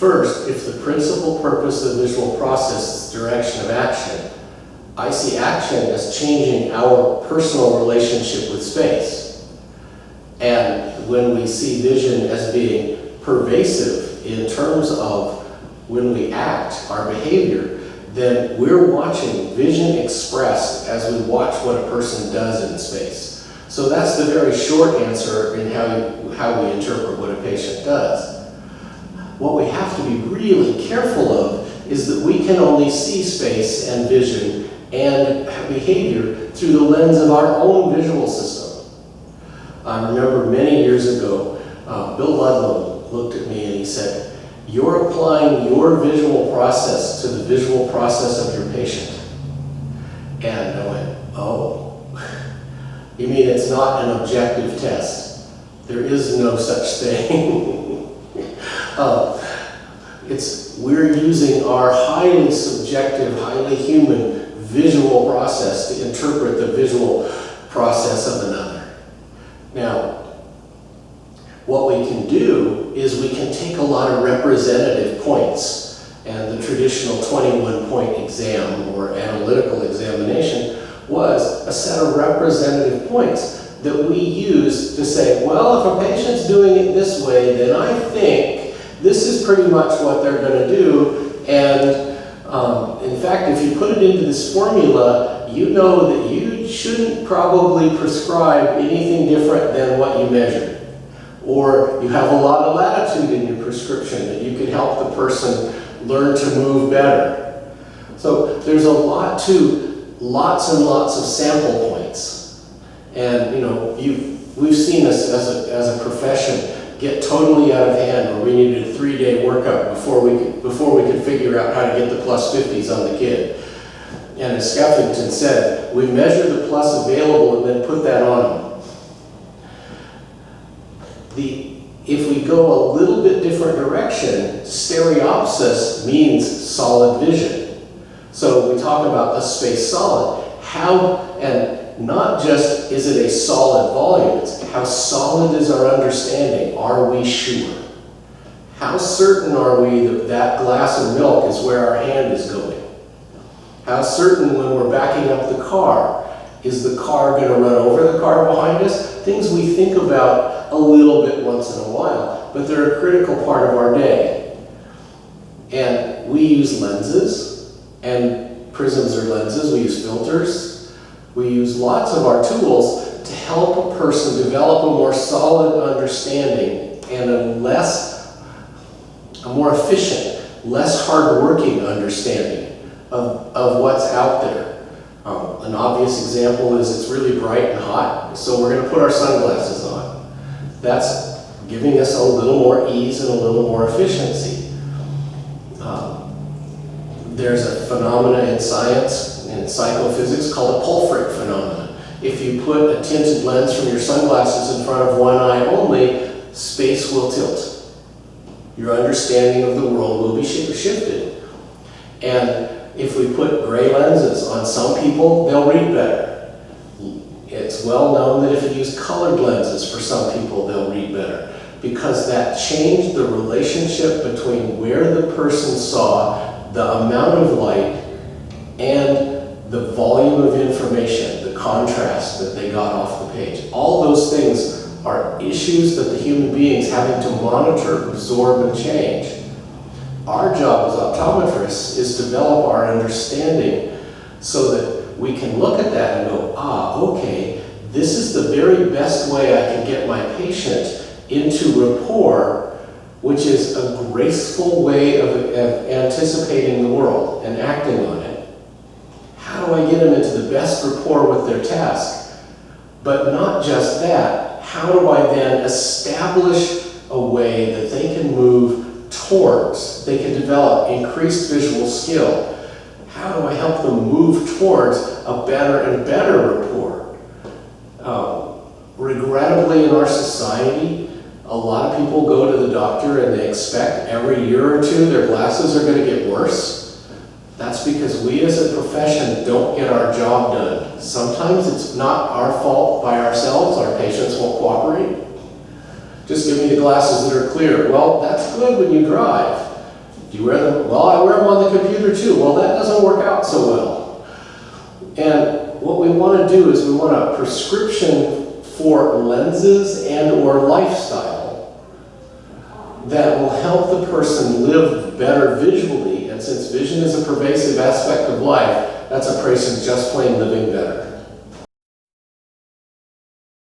First, if the principal purpose of the visual process is direction of action, I see action as changing our personal relationship with space. And when we see vision as being pervasive in terms of when we act, our behavior, then we're watching vision expressed as we watch what a person does in space. So that's the very short answer in how we interpret what a patient does. What we have to be really careful of is that we can only see space and vision and behavior through the lens of our own visual system. I remember many years ago, Bill Ludlow looked at me and he said, "You're applying your visual process to the visual process of your patient." And I went, "Oh, you mean it's not an objective test? There is no such thing." We're using our highly subjective, highly human visual process to interpret the visual process of another. Now, what we can do is we can take a lot of representative points, and the traditional 21-point exam or analytical examination was a set of representative points that we use to say, well, if a patient's doing it this way, then I think this is pretty much what they're going to do. And in fact, if you put it into this formula, you know that you shouldn't probably prescribe anything different than what you measured. Or you have a lot of latitude in your prescription that you can help the person learn to move better. So there's a lot to lots and lots of sample points. And we've seen this as a profession get totally out of hand where we needed a 3-day workup before we could figure out how to get the plus 50s on the kid. And as Skeffington said, we measure the plus available and then put that on them. If we go a little bit different direction, stereopsis means solid vision. So we talk about a space solid. And not just is it a solid volume, it's how solid is our understanding. Are we sure? How certain are we that that glass of milk is where our hand is going? How certain when we're backing up the car, is the car going to run over the car behind us? Things we think about a little bit once in a while, but they're a critical part of our day. And we use lenses, and prisms are lenses. We use filters. We use lots of our tools to help a person develop a more solid understanding and a more efficient, less hard-working understanding of what's out there. An obvious example is it's really bright and hot, so we're going to put our sunglasses on. That's giving us a little more ease and a little more efficiency. There's a phenomena in science, in psychophysics, called a Pulfric phenomenon. If you put a tinted lens from your sunglasses in front of one eye only, space will tilt. Your understanding of the world will be shifted. And if we put gray lenses on some people, they'll read better. It's well known that if you use colored lenses for some people, they'll read better, because that changed the relationship between where the person saw, the amount of light, and the volume of information, the contrast that they got off the page. All those things are issues that the human beings having to monitor, absorb, and change. Our job as optometrists is to develop our understanding so that we can look at that and go, okay, this is the very best way I can get my patient into rapport, which is a graceful way of anticipating the world and acting on it. How do I get them into the best rapport with their task? But not just that, how do I then establish a way that they can move towards, they can develop increased visual skill? How do I help them move towards a better and better rapport? Regrettably, in our society, a lot of people go to the doctor and they expect every year or two their glasses are going to get worse. That's because we as a profession don't get our job done. Sometimes it's not our fault by ourselves, our patients won't cooperate. Just give me the glasses that are clear. Well, that's good when you drive, Do you wear them? Well, I wear them on the computer too. Well, that doesn't work out so well. And what we want to do is we want a prescription for lenses and or lifestyle that will help the person live better visually. And since vision is a pervasive aspect of life, that's a person just plain living better.